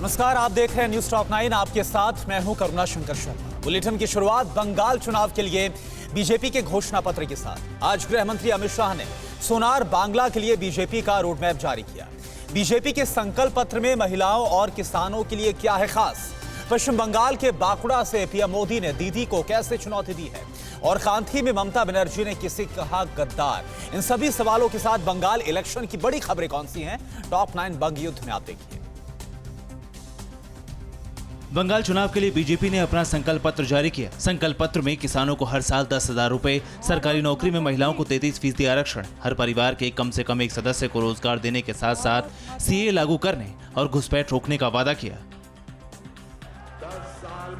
नमस्कार, आप देख रहे हैं न्यूज टॉप 9। आपके साथ मैं हूं करुणा शंकर शर्मा। बुलेटिन की शुरुआत बंगाल चुनाव के लिए बीजेपी के घोषणा पत्र के साथ। आज गृह मंत्री अमित शाह ने सोनार बांग्ला के लिए बीजेपी का रोडमैप जारी किया। बीजेपी के संकल्प पत्र में महिलाओं और किसानों के लिए क्या है खास? पश्चिम बंगाल के बांकुड़ा से पीएम मोदी ने दीदी को कैसे चुनौती दी है और कांथी में ममता बनर्जी ने किसे कहा गद्दार? इन सभी सवालों के साथ बंगाल इलेक्शन की बड़ी खबरें कौन सी हैं, टॉप 9 बंग युद्ध में आप देखिए। बंगाल चुनाव के लिए बीजेपी ने अपना संकल्प पत्र जारी किया। संकल्प पत्र में किसानों को हर साल 10,000 रुपए, सरकारी नौकरी में महिलाओं को 33% आरक्षण, हर परिवार के कम से कम एक सदस्य को रोजगार देने के साथ साथ सीए लागू करने और घुसपैठ रोकने का वादा किया।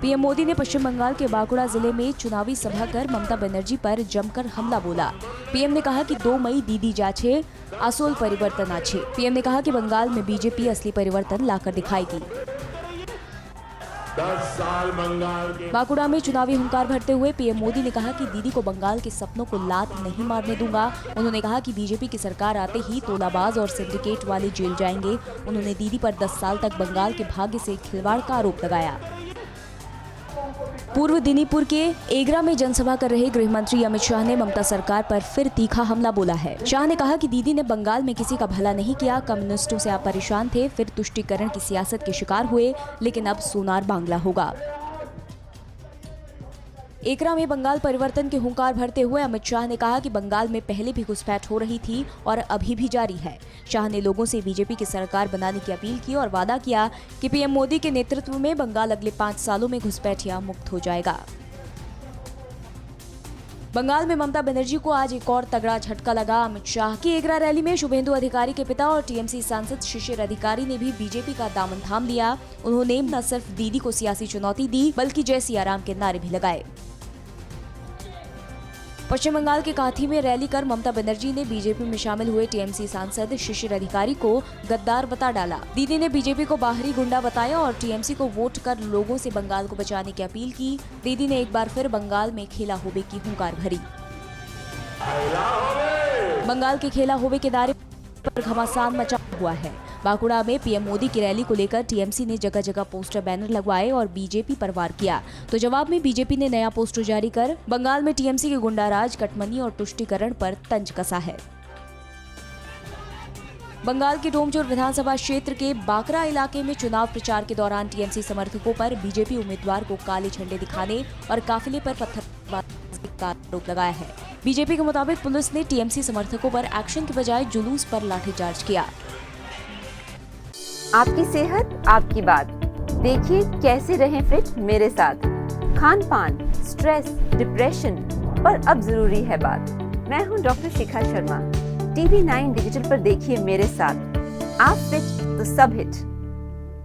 पीएम मोदी ने पश्चिम बंगाल के बांकुड़ा जिले में चुनावी सभा कर ममता बनर्जी पर जमकर हमला बोला। पीएम ने कहा कि 2 मई दीदी जाछे, असोल परिवर्तन आछे। पीएम ने कहा कि बंगाल में बीजेपी असली परिवर्तन लाकर दिखाएगी। 10 साल बंगाल के बांकुड़ा में चुनावी हुंकार भरते हुए पीएम मोदी ने कहा कि दीदी को बंगाल के सपनों को लात नहीं मारने दूंगा। उन्होंने कहा कि बीजेपी की सरकार आते ही तोलाबाज और सिंडिकेट वाले जेल जाएंगे। उन्होंने दीदी पर 10 साल तक बंगाल के भाग्य से खिलवाड़ का आरोप लगाया। पूर्व दिनीपुर के एगरा में जनसभा कर रहे गृह मंत्री अमित शाह ने ममता सरकार पर फिर तीखा हमला बोला है। शाह ने कहा कि दीदी ने बंगाल में किसी का भला नहीं किया। कम्युनिस्टों से आप परेशान थे, फिर तुष्टीकरण की सियासत के शिकार हुए, लेकिन अब सोनार बांग्ला होगा। एगरा में बंगाल परिवर्तन के हुंकार भरते हुए अमित शाह ने कहा कि बंगाल में पहले भी घुसपैठ हो रही थी और अभी भी जारी है। शाह ने लोगों से बीजेपी की सरकार बनाने की अपील की और वादा किया कि पीएम मोदी के नेतृत्व में बंगाल अगले 5 सालों में घुसपैठिया मुक्त हो जाएगा। बंगाल में ममता बनर्जी को आज एक और तगड़ा झटका लगा। अमित शाह की एगरा रैली में शुभेंदु अधिकारी के पिता और टीएमसी सांसद शिशिर अधिकारी ने भी बीजेपी का दामन थाम लिया। उन्होंने न सिर्फ दीदी को सियासी चुनौती दी, बल्कि जय सिया राम के नारे भी लगाए। पश्चिम बंगाल के कांथी में रैली कर ममता बनर्जी ने बीजेपी में शामिल हुए टीएमसी सांसद शिशिर अधिकारी को गद्दार बता डाला। दीदी ने बीजेपी को बाहरी गुंडा बताया और टीएमसी को वोट कर लोगों से बंगाल को बचाने की अपील की। दीदी ने एक बार फिर बंगाल में खेला होबे की हुंकार भरी। बंगाल के खेला होबे के नारे पर घमासान मचा हुआ है। बांकुड़ा में पीएम मोदी की रैली को लेकर टीएमसी ने जगह जगह पोस्टर बैनर लगवाए और बीजेपी पर वार किया, तो जवाब में बीजेपी ने नया पोस्टर जारी कर बंगाल में टीएमसी के गुंडाराज, कटमनी और तुष्टीकरण पर तंज कसा है। बंगाल के डोमचोर विधानसभा क्षेत्र के बाकरा इलाके में चुनाव प्रचार के दौरान टीएमसी समर्थकों पर बीजेपी उम्मीदवार को काले झंडे दिखाने और काफिले पर पत्थरबाजी का आरोप लगाया है। बीजेपी के मुताबिक पुलिस ने टीएमसी समर्थकों पर एक्शन के बजाय जुलूस पर लाठीचार्ज किया। आपकी सेहत आपकी बात। देखिए कैसे रहें फिट मेरे साथ। खान पान, स्ट्रेस, डिप्रेशन पर अब जरूरी है बात। मैं हूं doctor Shikha Sharma. TV9 digital पर देखिए मेरे साथ। आप फिट तो सब हिट।